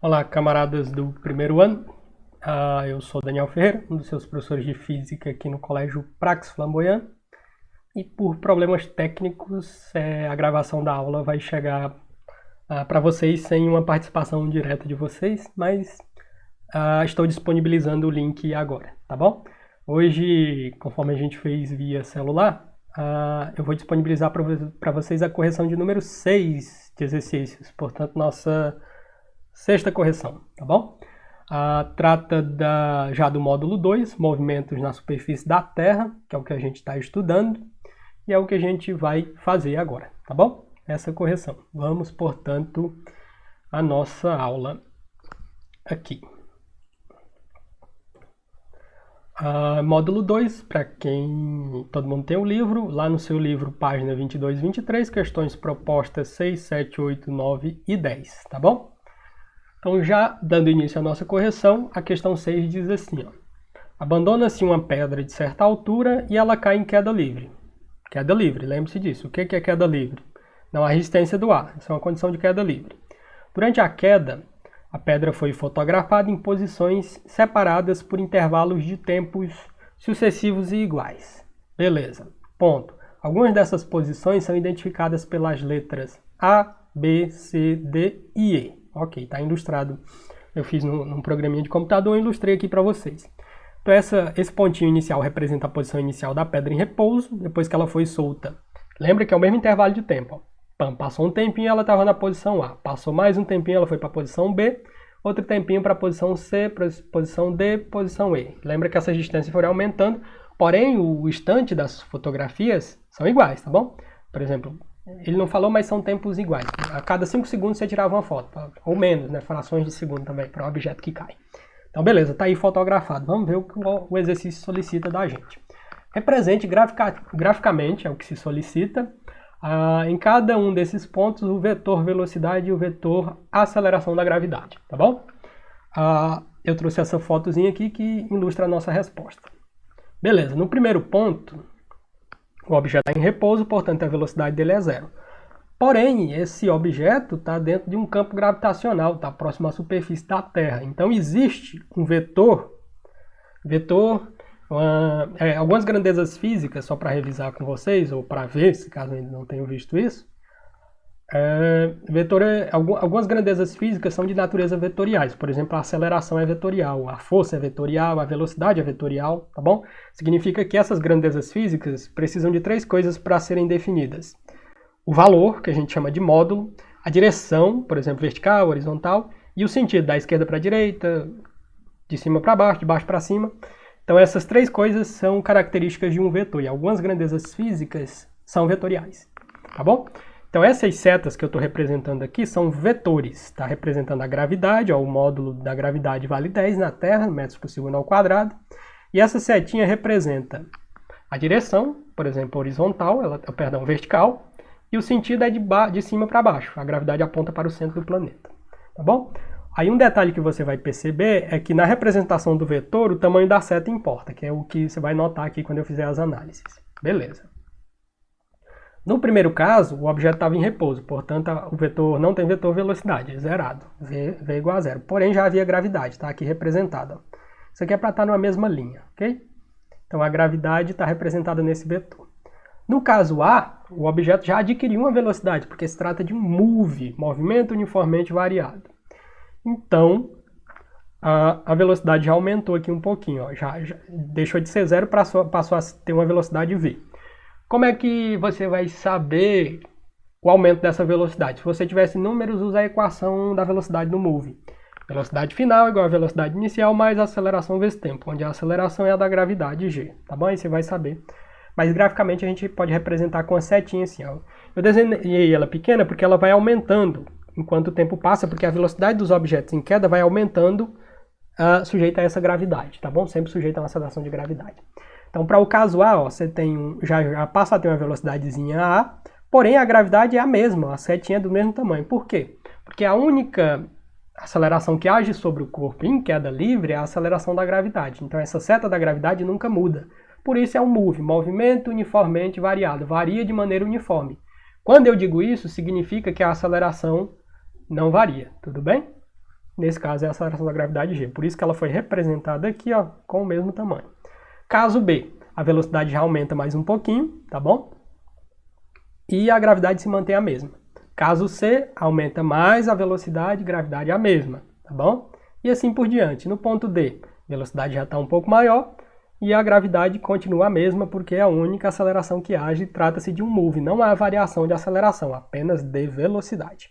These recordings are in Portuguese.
Olá, camaradas do primeiro ano. Eu sou Daniel Ferreira, um dos seus professores de física aqui no Colégio Prax Flamboyant. E por problemas técnicos, a gravação da aula vai chegar para vocês sem uma participação direta de vocês, mas estou disponibilizando o link agora, tá bom? Hoje, conforme a gente fez via celular, eu vou disponibilizar para vocês a correção de número 6 de exercícios, portanto, nossa sexta correção, tá bom? Trata já do módulo 2, movimentos na superfície da Terra, que é o que a gente está estudando, e é o que a gente vai fazer agora, tá bom? Essa correção. Vamos, portanto, à nossa aula aqui. Módulo 2, para quem todo mundo tem o livro, lá no seu livro, página 22 e 23, questões propostas 6, 7, 8, 9 e 10, tá bom? Então, já dando início à nossa correção, a questão 6 diz assim, abandona-se uma pedra de certa altura e ela cai em queda livre. Queda livre, lembre-se disso. O que é queda livre? Não há resistência do ar, isso é uma condição de queda livre. Durante a queda, a pedra foi fotografada em posições separadas por intervalos de tempos sucessivos e iguais. Beleza, ponto. Algumas dessas posições são identificadas pelas letras A, B, C, D e E. Ok, está ilustrado. Eu fiz num programinha de computador e ilustrei aqui para vocês. Então esse pontinho inicial representa a posição inicial da pedra em repouso, depois que ela foi solta. Lembra que é o mesmo intervalo de tempo. Passou um tempinho, ela estava na posição A. Passou mais um tempinho, ela foi para a posição B. Outro tempinho para a posição C, para a posição D, posição E. Lembra que essas distâncias foram aumentando, porém o instante das fotografias são iguais, tá bom? Por exemplo, ele não falou, mas são tempos iguais. A cada 5 segundos você tirava uma foto, ou menos, né? Frações de segundo também, para um objeto que cai. Então, beleza, está aí fotografado. Vamos ver o que o exercício solicita da gente. Represente graficamente, é o que se solicita, em cada um desses pontos o vetor velocidade e o vetor aceleração da gravidade, tá bom? Eu trouxe essa fotozinha aqui que ilustra a nossa resposta. Beleza, no primeiro ponto, o objeto está em repouso, portanto a velocidade dele é zero. Porém, esse objeto está dentro de um campo gravitacional, está próximo à superfície da Terra. Então existe um vetor, algumas grandezas físicas, só para revisar com vocês, ou para ver, se caso ainda não tenham visto isso. Algumas grandezas físicas são de natureza vetoriais, por exemplo, a aceleração é vetorial, a força é vetorial, a velocidade é vetorial, tá bom? Significa que essas grandezas físicas precisam de 3 coisas para serem definidas. O valor, que a gente chama de módulo, a direção, por exemplo, vertical, horizontal, e o sentido, da esquerda para a direita, de cima para baixo, de baixo para cima. Então essas 3 coisas são características de um vetor, e algumas grandezas físicas são vetoriais, tá bom? Então essas setas que eu estou representando aqui são vetores, está representando a gravidade, o módulo da gravidade vale 10 na Terra, metros por segundo ao quadrado, e essa setinha representa a direção, por exemplo, horizontal, vertical, e o sentido é de cima para baixo, a gravidade aponta para o centro do planeta, tá bom? Aí um detalhe que você vai perceber é que na representação do vetor o tamanho da seta importa, que é o que você vai notar aqui quando eu fizer as análises. Beleza. No primeiro caso, o objeto estava em repouso, portanto o vetor não tem vetor velocidade, é zerado, v igual a zero. Porém já havia gravidade, está aqui representada. Isso aqui é para estar numa mesma linha, ok? Então a gravidade está representada nesse vetor. No caso A, o objeto já adquiriu uma velocidade, porque se trata de um MOVE, movimento uniformemente variado. Então, a velocidade já aumentou aqui um pouquinho, já deixou de ser zero, passou a ter uma velocidade v. Como é que você vai saber o aumento dessa velocidade? Se você tivesse números, usa a equação da velocidade no MOVE. Velocidade final igual a velocidade inicial mais a aceleração vezes tempo, onde a aceleração é a da gravidade g, tá bom? Aí você vai saber. Mas graficamente a gente pode representar com a setinha assim, ó. Eu desenhei ela pequena porque ela vai aumentando enquanto o tempo passa, porque a velocidade dos objetos em queda vai aumentando sujeita a essa gravidade, tá bom? Sempre sujeita a uma aceleração de gravidade. Então, para o caso A, ó, você tem já passa a ter uma velocidadezinha A, porém a gravidade é a mesma, a setinha é do mesmo tamanho. Por quê? Porque a única aceleração que age sobre o corpo em queda livre é a aceleração da gravidade. Então, essa seta da gravidade nunca muda. Por isso é um MOVE, movimento uniformemente variado, varia de maneira uniforme. Quando eu digo isso, significa que a aceleração não varia, tudo bem? Nesse caso é a aceleração da gravidade g. Por isso que ela foi representada aqui, ó, com o mesmo tamanho. Caso B, a velocidade já aumenta mais um pouquinho, tá bom? E a gravidade se mantém a mesma. Caso C, aumenta mais a velocidade, gravidade é a mesma, tá bom? E assim por diante. No ponto D, a velocidade já está um pouco maior e a gravidade continua a mesma porque é a única aceleração que age. Trata-se de um move, não há variação de aceleração, apenas de velocidade.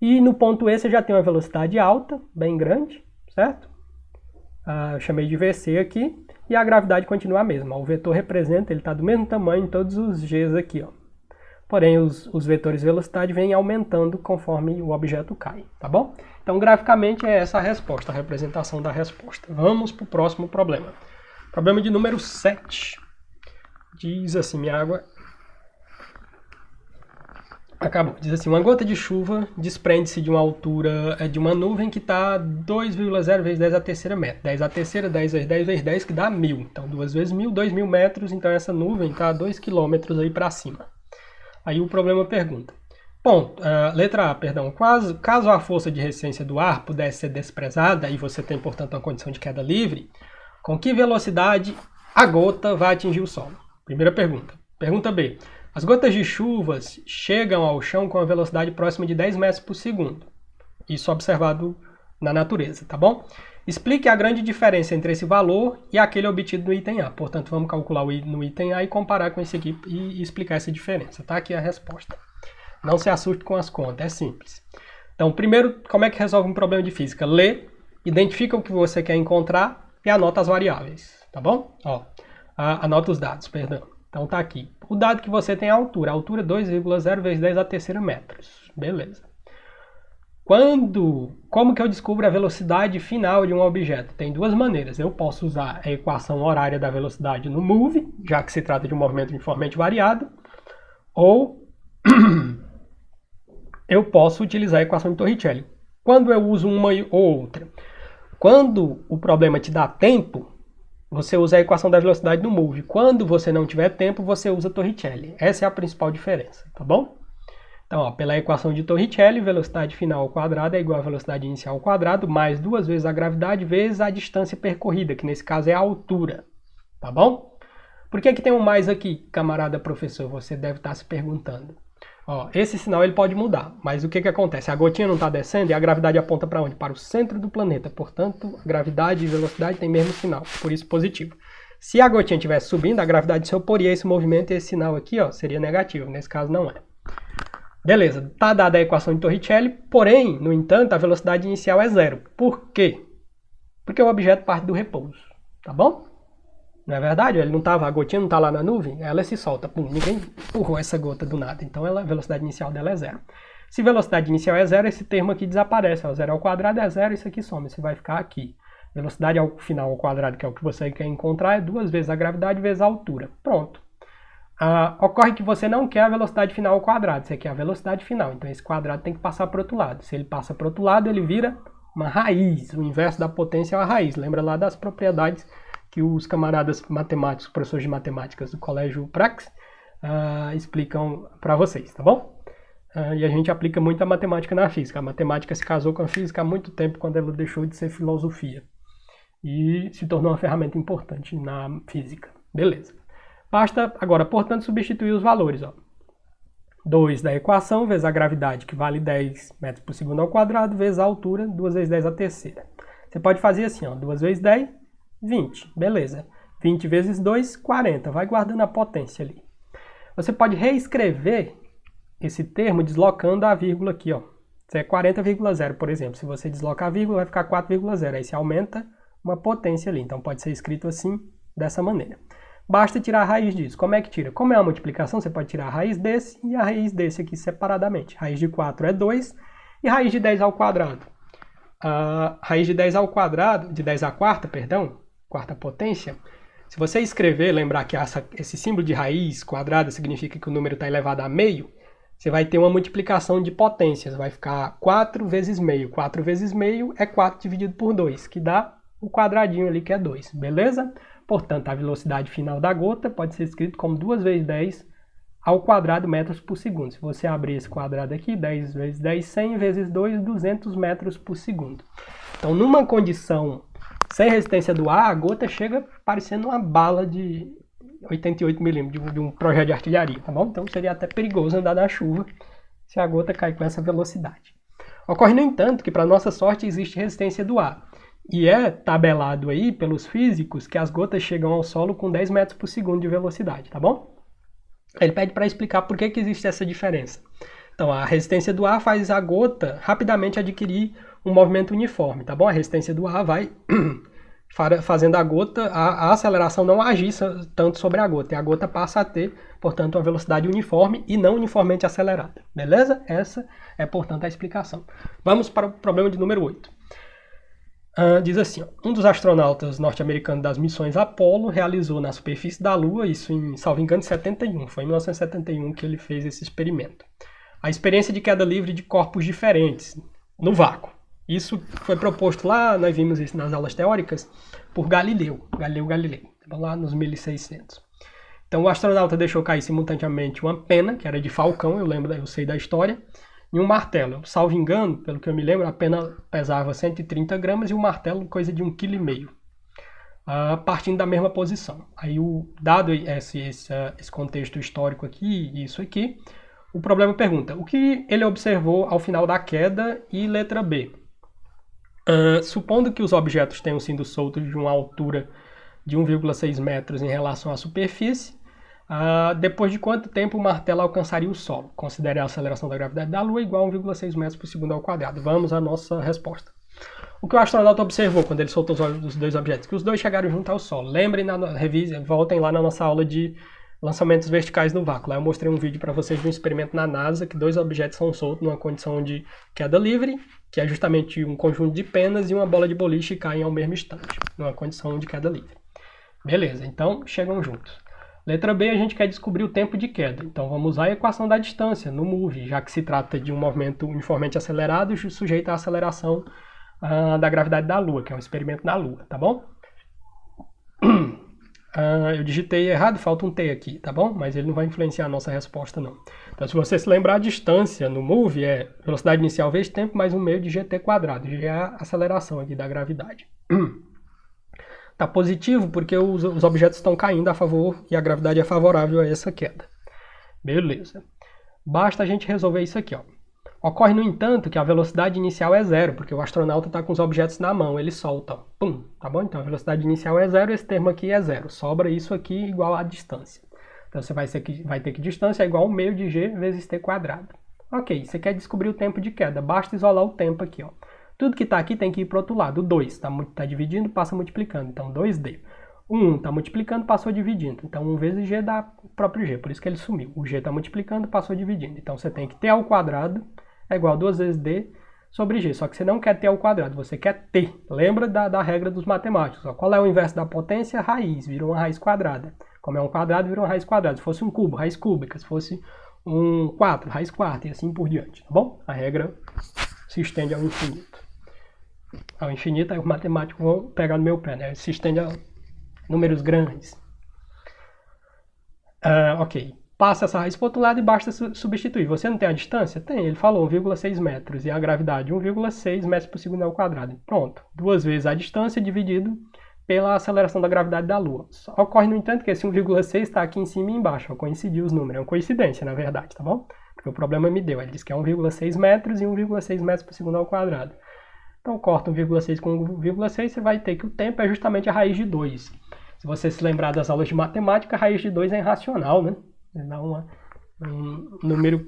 E no ponto E você já tem uma velocidade alta, bem grande, certo? Eu chamei de VC aqui, e a gravidade continua a mesma. O vetor representa, ele está do mesmo tamanho em todos os Gs aqui, ó. Porém, os vetores de velocidade vêm aumentando conforme o objeto cai, tá bom? Então, graficamente, é essa a resposta, a representação da resposta. Vamos para o próximo problema. Problema de número 7. Diz assim, minha água... Acabou. Diz assim, uma gota de chuva desprende-se de uma altura de uma nuvem que está 2,0 vezes 10 a terceira metro. 10 a terceira, 10 vezes 10 vezes 10, que dá 1000. Então, 2 vezes 1000, 2.000 metros. Então, essa nuvem está a 2 km aí para cima. Aí o problema pergunta. Bom, letra A, perdão. Caso a força de resistência do ar pudesse ser desprezada, e você tem, portanto, uma condição de queda livre, com que velocidade a gota vai atingir o solo? Primeira pergunta. Pergunta B. As gotas de chuvas chegam ao chão com a velocidade próxima de 10 metros por segundo. Isso observado na natureza, tá bom? Explique a grande diferença entre esse valor e aquele obtido no item A. Portanto, vamos calcular no item A e comparar com esse aqui e explicar essa diferença. Tá aqui a resposta. Não se assuste com as contas, é simples. Então, primeiro, como é que resolve um problema de física? Lê, identifica o que você quer encontrar e anota as variáveis, tá bom? Ó, anota os dados, perdão. Então tá aqui. O dado que você tem é a altura. A altura é 2,0 vezes 10 a terceira metros. Beleza. Como que eu descubro a velocidade final de um objeto? Tem duas maneiras. Eu posso usar a equação horária da velocidade no move, já que se trata de um movimento uniformemente variado, ou eu posso utilizar a equação de Torricelli. Quando eu uso uma ou outra? Quando o problema te dá tempo, você usa a equação da velocidade no move. Quando você não tiver tempo, você usa Torricelli. Essa é a principal diferença, tá bom? Então, ó, pela equação de Torricelli, velocidade final ao quadrado é igual a velocidade inicial ao quadrado, mais 2 vezes a gravidade vezes a distância percorrida, que nesse caso é a altura, tá bom? Por que tem um mais aqui, camarada professor? Você deve estar se perguntando. Ó, esse sinal ele pode mudar, mas o que acontece? A gotinha não está descendo e a gravidade aponta para onde? Para o centro do planeta. Portanto, a gravidade e velocidade têm mesmo sinal, por isso positivo. Se a gotinha estivesse subindo, a gravidade se oporia a esse movimento e esse sinal aqui, ó, seria negativo. Nesse caso não é. Beleza, está dada a equação de Torricelli, porém, no entanto, a velocidade inicial é zero. Por quê? Porque o objeto parte do repouso, tá bom? Não é verdade? A gotinha não está lá na nuvem, ela se solta. Pum, ninguém empurrou essa gota do nada. Então a velocidade inicial dela é zero. Se velocidade inicial é zero, esse termo aqui desaparece. O zero ao quadrado é zero, isso aqui some. Isso vai ficar aqui. Velocidade ao final ao quadrado, que é o que você quer encontrar, é 2 vezes a gravidade vezes a altura. Pronto. Ocorre que você não quer a velocidade final ao quadrado, você quer a velocidade final. Então esse quadrado tem que passar para o outro lado. Se ele passa para o outro lado, ele vira uma raiz. O inverso da potência é uma raiz. Lembra lá das propriedades que os camaradas matemáticos, professores de matemáticas do Colégio Prax, explicam para vocês, tá bom? E a gente aplica muito a matemática na física. A matemática se casou com a física há muito tempo, quando ela deixou de ser filosofia. E se tornou uma ferramenta importante na física. Beleza. Basta agora, portanto, substituir os valores. Ó. 2 da equação vezes a gravidade, que vale 10 metros por segundo ao quadrado, vezes a altura, 2 vezes 10 a terceira. Você pode fazer assim, ó, 2 vezes 10, 20. Beleza. 20 vezes 2, 40. Vai guardando a potência ali. Você pode reescrever esse termo deslocando a vírgula aqui. Ó. Isso é 40,0, por exemplo. Se você deslocar a vírgula, vai ficar 4,0. Aí você aumenta uma potência ali. Então pode ser escrito assim, dessa maneira. Basta tirar a raiz disso. Como é que tira? Como é uma multiplicação, você pode tirar a raiz desse e a raiz desse aqui separadamente. Raiz de 4 é 2 e raiz de 10 ao quadrado. A raiz de 10 ao quadrado, de 10 à quarta, perdão, quarta potência, se você escrever, lembrar que esse símbolo de raiz quadrada significa que o número está elevado a meio, você vai ter uma multiplicação de potências. Vai ficar 4 vezes meio. 4 vezes meio é 4 dividido por 2, que dá o quadradinho ali que é 2, beleza? Portanto, a velocidade final da gota pode ser escrito como 2 vezes 10 ao quadrado metros por segundo. Se você abrir esse quadrado aqui, 10 vezes 10, 100 vezes 2, 200 metros por segundo. Então, numa condição sem resistência do ar, a gota chega parecendo uma bala de 88 milímetros de um projeto de artilharia, tá bom? Então, seria até perigoso andar na chuva se a gota cair com essa velocidade. Ocorre, no entanto, que para nossa sorte existe resistência do ar. E é tabelado aí pelos físicos que as gotas chegam ao solo com 10 metros por segundo de velocidade, tá bom? Ele pede para explicar por que existe essa diferença. Então, a resistência do ar faz a gota rapidamente adquirir um movimento uniforme, tá bom? A resistência do ar vai fazendo a gota, a aceleração não agir tanto sobre a gota, e a gota passa a ter, portanto, uma velocidade uniforme e não uniformemente acelerada, beleza? Essa é, portanto, a explicação. Vamos para o problema de número 8. Diz assim, ó, um dos astronautas norte-americanos das missões Apollo realizou na superfície da Lua, isso em, salvo engano, 71, foi em 1971 que ele fez esse experimento. A experiência de queda livre de corpos diferentes, no vácuo. Isso foi proposto lá, nós vimos isso nas aulas teóricas, por Galileu Galilei, lá nos 1600. Então o astronauta deixou cair simultaneamente uma pena, que era de falcão, eu sei da história, e um martelo. Salvo engano, pelo que eu me lembro, a pena pesava 130 gramas e o martelo coisa de 1,5 kg, partindo da mesma posição. Aí, dado esse contexto histórico aqui, isso aqui, o problema pergunta, o que ele observou ao final da queda? E letra B. Supondo que os objetos tenham sido soltos de uma altura de 1,6 metros em relação à superfície, depois de quanto tempo o martelo alcançaria o solo? Considere a aceleração da gravidade da Lua igual a 1,6 metros por segundo ao quadrado. Vamos à nossa resposta. O que o astronauta observou quando ele soltou os dois objetos? Que os dois chegaram junto ao solo. Lembrem, voltem lá na nossa aula de lançamentos verticais no vácuo. Lá eu mostrei um vídeo para vocês de um experimento na NASA, que dois objetos são soltos numa condição de queda livre, que é justamente um conjunto de penas e uma bola de boliche caem ao mesmo instante, numa condição de queda livre. Beleza, então chegam juntos. Letra B, a gente quer descobrir o tempo de queda. Então vamos usar a equação da distância no MOVE, já que se trata de um movimento uniformemente acelerado sujeito à aceleração da gravidade da Lua, que é um experimento na Lua, tá bom? Eu digitei errado, falta um T aqui, tá bom? Mas ele não vai influenciar a nossa resposta, não. Então, se você se lembrar, a distância no MOVE é velocidade inicial vezes tempo mais 1/2 de gt quadrado. G é a aceleração aqui da gravidade. Tá positivo porque os objetos estão caindo a favor e a gravidade é favorável a essa queda. Beleza. Basta a gente resolver isso aqui, ó. Ocorre, no entanto, que a velocidade inicial é zero, porque o astronauta está com os objetos na mão, ele solta, pum, tá bom? Então a velocidade inicial é zero, esse termo aqui é zero. Sobra isso aqui igual à distância. Então você vai ter que distância é igual a 1/2 de g vezes t quadrado. Ok, você quer descobrir o tempo de queda, basta isolar o tempo aqui, ó. Tudo que está aqui tem que ir para o outro lado. O 2 está dividindo, passa multiplicando. Então 2d. O 1 está multiplicando, passou dividindo. Então 1 vezes g dá o próprio g, por isso que ele sumiu. O g está multiplicando, passou dividindo. Então você tem que t ao quadrado é igual a 2 vezes d sobre g. Só que você não quer t ao quadrado, você quer t. Lembra da regra dos matemáticos. Ó. Qual é o inverso da potência? Raiz, virou uma raiz quadrada. Como é um quadrado, virou uma raiz quadrada. Se fosse um cubo, raiz cúbica. Se fosse um 4, raiz quarta, e assim por diante. Tá bom? A regra se estende ao infinito. Ao infinito, aí os matemáticos vão pegar no meu pé, né? Se estende a números grandes. Ok. Passa essa raiz para o outro lado e basta substituir. Você não tem a distância? Tem. Ele falou 1,6 metros. E a gravidade 1,6 metros por segundo ao quadrado. Pronto. 2 vezes a distância dividido pela aceleração da gravidade da Lua. Ocorre, no entanto, que esse 1,6 está aqui em cima e embaixo. Coincidiu os números. É uma coincidência, na verdade, tá bom? Porque o problema me deu. Ele disse que é 1,6 metros e 1,6 metros por segundo ao quadrado. Então, corta 1,6 com 1,6, você vai ter que o tempo é justamente a raiz de 2. Se você se lembrar das aulas de matemática, a raiz de 2 é irracional, né? Dá um número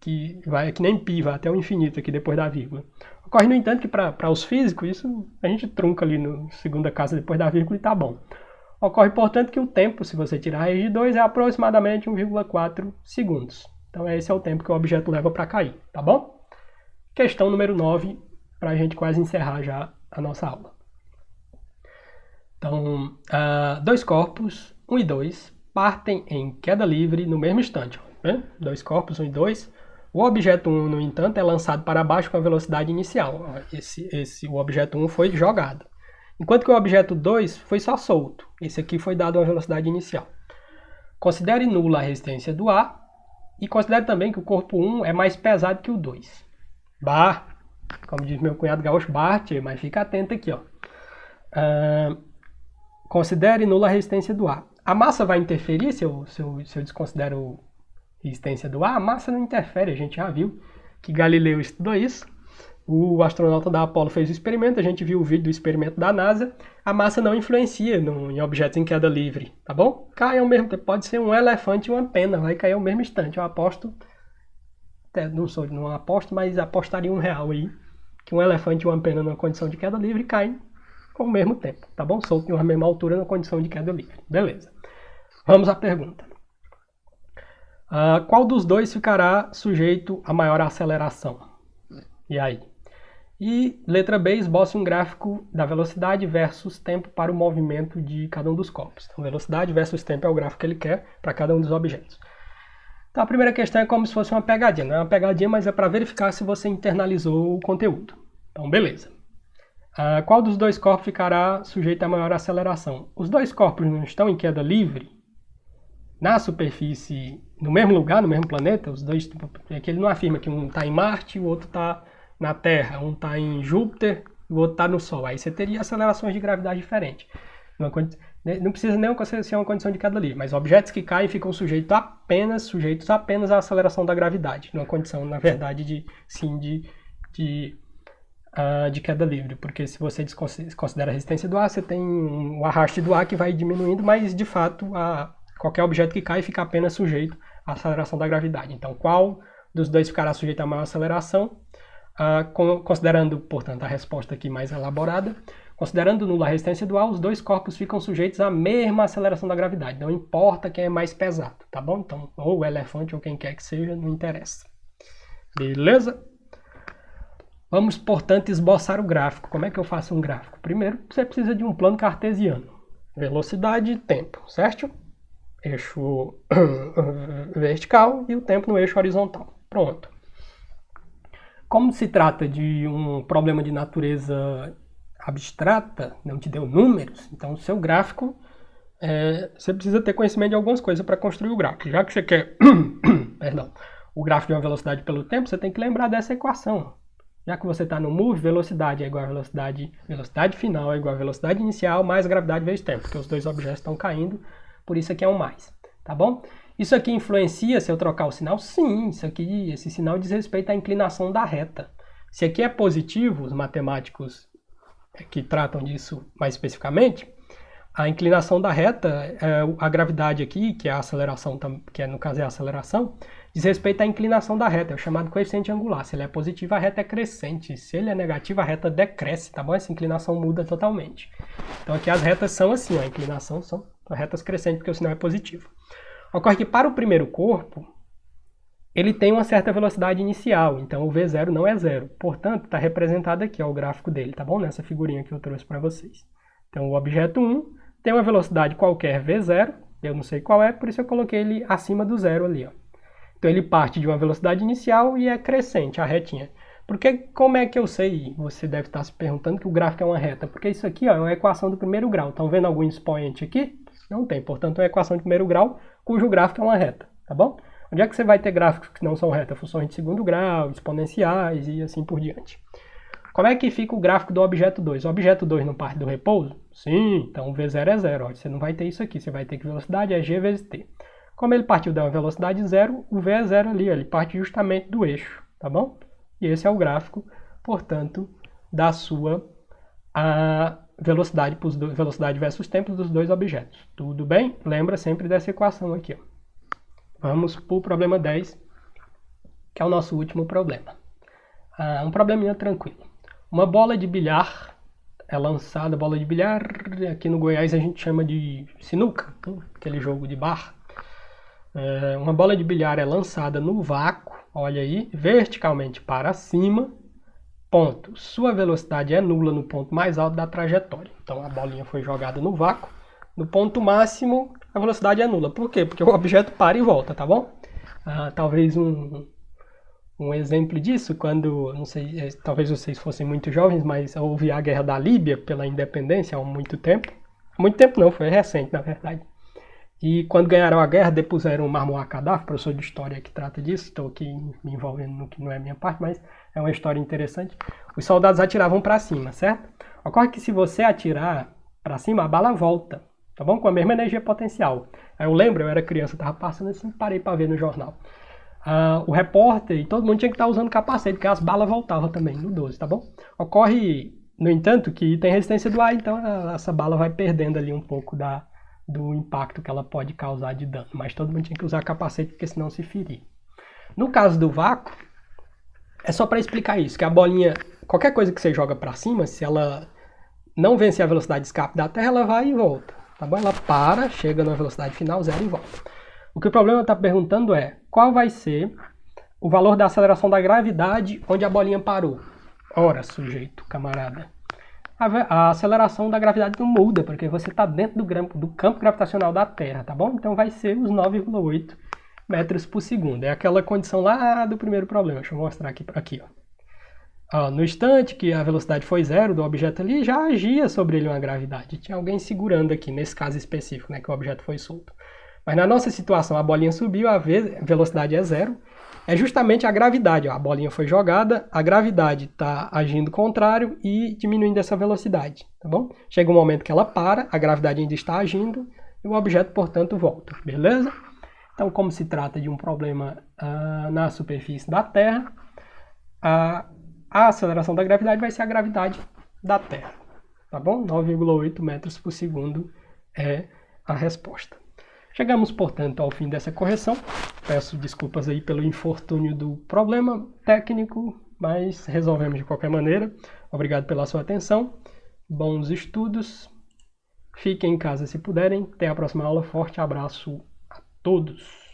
que vai que nem pi, vai até o infinito aqui depois da vírgula. Ocorre, no entanto, que para os físicos, isso a gente trunca ali no segunda casa depois da vírgula e tá bom. Ocorre, portanto, que o tempo, se você tirar a raiz de 2, é aproximadamente 1,4 segundos. Então, esse é o tempo que o objeto leva para cair, tá bom? Questão número 9, para a gente quase encerrar já a nossa aula. Então, dois corpos, 1 e 2, partem em queda livre no mesmo instante. Né? Dois corpos, 1 e 2. O objeto 1, no entanto, é lançado para baixo com a velocidade inicial. O objeto 1 foi jogado. Enquanto que o objeto 2 foi só solto. Esse aqui foi dado uma velocidade inicial. Considere nula a resistência do A e considere também que o corpo 1 é mais pesado que o 2. Como diz meu cunhado gaúcho, mas fica atento aqui, ó. Considere nula a resistência do A. A massa vai interferir se eu desconsidero a resistência do A? A massa não interfere, a gente já viu que Galileu estudou isso. O astronauta da Apollo fez o experimento, a gente viu o vídeo do experimento da NASA. A massa não influencia em objetos em queda livre, tá bom? Cai ao mesmo tempo, pode ser um elefante e uma pena, vai cair ao mesmo instante. Eu aposto, não aposto, mas apostaria R$1 aí, que um elefante e uma pena numa condição de queda livre caem ao mesmo tempo, tá bom? Solto em uma mesma altura na condição de queda livre. Beleza. Vamos à pergunta. Qual dos dois ficará sujeito a maior aceleração? E aí? E letra B, esboce um gráfico da velocidade versus tempo para o movimento de cada um dos corpos. Então, velocidade versus tempo é o gráfico que ele quer para cada um dos objetos. Então, a primeira questão é como se fosse uma pegadinha. Não é uma pegadinha, mas é para verificar se você internalizou o conteúdo. Então, beleza. Qual dos dois corpos ficará sujeito a maior aceleração? Os dois corpos não estão em queda livre na superfície, no mesmo lugar, no mesmo planeta. Os dois, é que ele não afirma que um está em Marte e o outro está na Terra, um está em Júpiter e o outro está no Sol. Aí você teria acelerações de gravidade diferentes. Não precisa nem ser uma condição de queda livre, mas objetos que caem ficam sujeitos apenas à aceleração da gravidade, numa condição, na verdade, de queda livre, porque se você considera a resistência do ar, você tem o arraste do ar que vai diminuindo, mas de fato qualquer objeto que cai fica apenas sujeito à aceleração da gravidade. Então, qual dos dois ficará sujeito à maior aceleração? Considerando, portanto, a resposta aqui mais elaborada, considerando nula a resistência do ar, os dois corpos ficam sujeitos à mesma aceleração da gravidade. Não importa quem é mais pesado, tá bom? Então, ou o elefante ou quem quer que seja, não interessa. Beleza? Vamos, portanto, esboçar o gráfico. Como é que eu faço um gráfico? Primeiro, você precisa de um plano cartesiano. Velocidade e tempo, certo? Eixo vertical e o tempo no eixo horizontal. Pronto. Como se trata de um problema de natureza abstrata, não te deu números, então o seu gráfico, você precisa ter conhecimento de algumas coisas para construir o gráfico. Já que você quer o gráfico de uma velocidade pelo tempo, você tem que lembrar dessa equação. Já que você está no move, velocidade é igual a velocidade final é igual a velocidade inicial mais gravidade vezes tempo, porque os dois objetos estão caindo, por isso aqui é um mais, tá bom? Isso aqui influencia se eu trocar o sinal? Sim, esse sinal diz respeito à inclinação da reta. Se aqui é positivo, os matemáticos que tratam disso mais especificamente, a inclinação da reta, a gravidade aqui, que é a aceleração, que no caso é a aceleração, diz respeito à inclinação da reta, é o chamado coeficiente angular. Se ele é positivo, a reta é crescente. Se ele é negativo, a reta decresce, tá bom? Essa inclinação muda totalmente. Então aqui as retas são assim, a inclinação são retas crescentes, porque o sinal é positivo. Ocorre que para o primeiro corpo, ele tem uma certa velocidade inicial, então o V0 não é zero. Portanto, está representado aqui, ó, o gráfico dele, tá bom? Nessa figurinha que eu trouxe para vocês. Então o objeto 1 tem uma velocidade qualquer V0, eu não sei qual é, por isso eu coloquei ele acima do zero ali, ó. Então ele parte de uma velocidade inicial e é crescente, a retinha. Porque como é que eu sei? Você deve estar se perguntando que o gráfico é uma reta. Porque isso aqui, ó, é uma equação do primeiro grau. Estão vendo algum expoente aqui? Não tem. Portanto, é uma equação de primeiro grau cujo gráfico é uma reta, tá bom? Onde é que você vai ter gráficos que não são retas? Funções de segundo grau, exponenciais e assim por diante. Como é que fica o gráfico do objeto 2? O objeto 2 não parte do repouso? Sim, então o V0 é zero. Ó. Você não vai ter isso aqui, você vai ter que velocidade é g vezes t. Como ele partiu da velocidade zero, o V é zero ali, ó. Ele parte justamente do eixo, tá bom? E esse é o gráfico, portanto, da sua velocidade versus tempo dos dois objetos. Tudo bem? Lembra sempre dessa equação aqui. Ó. Vamos para o problema 10, que é o nosso último problema. Um probleminha tranquilo. Uma bola de bilhar é lançada, bola de bilhar, aqui no Goiás a gente chama de sinuca, aquele jogo de bar. Uma bola de bilhar é lançada no vácuo, olha aí, verticalmente para cima, ponto. Sua velocidade é nula no ponto mais alto da trajetória. Então a bolinha foi jogada no vácuo. No ponto máximo, a velocidade é nula. Por quê? Porque o objeto para e volta, tá bom? Talvez um exemplo disso, quando, não sei, talvez vocês fossem muito jovens, mas houve a Guerra da Líbia pela independência há muito tempo. Há muito tempo não, foi recente, na verdade. E quando ganharam a guerra, depuseram o Marmoar Gaddafi, professor de história que trata disso. Estou aqui me envolvendo no que não é minha parte, mas é uma história interessante. Os soldados atiravam para cima, certo? Ocorre que se você atirar para cima, a bala volta, tá bom? Com a mesma energia potencial. Aí eu lembro, eu era criança, eu tava passando assim, parei para ver no jornal. O repórter e todo mundo tinha que estar usando capacete, porque as balas voltavam também no 12, tá bom? Ocorre, no entanto, que tem resistência do ar, então essa bala vai perdendo ali um pouco do impacto que ela pode causar de dano. Mas todo mundo tinha que usar capacete, porque senão se ferir. No caso do vácuo, é só para explicar isso, que a bolinha, qualquer coisa que você joga para cima, se ela não vencer a velocidade de escape da Terra, ela vai e volta. Tá bom? Ela para, chega na velocidade final, zero e volta. O que o problema está perguntando é qual vai ser o valor da aceleração da gravidade onde a bolinha parou. Ora, sujeito, camarada. A aceleração da gravidade não muda, porque você está dentro do campo gravitacional da Terra, tá bom? Então vai ser os 9,8 metros por segundo. É aquela condição lá do primeiro problema. Deixa eu mostrar aqui, ó. No instante que a velocidade foi zero do objeto ali, já agia sobre ele uma gravidade. Tinha alguém segurando aqui, nesse caso específico, né, que o objeto foi solto. Mas na nossa situação, a bolinha subiu, a velocidade é zero. É justamente a gravidade. Ó, a bolinha foi jogada, a gravidade está agindo contrário e diminuindo essa velocidade, tá bom? Chega um momento que ela para, a gravidade ainda está agindo e o objeto, portanto, volta, beleza? Então, como se trata de um problema na superfície da Terra, a aceleração da gravidade vai ser a gravidade da Terra, tá bom? 9,8 metros por segundo é a resposta. Chegamos, portanto, ao fim dessa correção. Peço desculpas aí pelo infortúnio do problema técnico, mas resolvemos de qualquer maneira. Obrigado pela sua atenção. Bons estudos. Fiquem em casa se puderem. Até a próxima aula. Forte abraço a todos.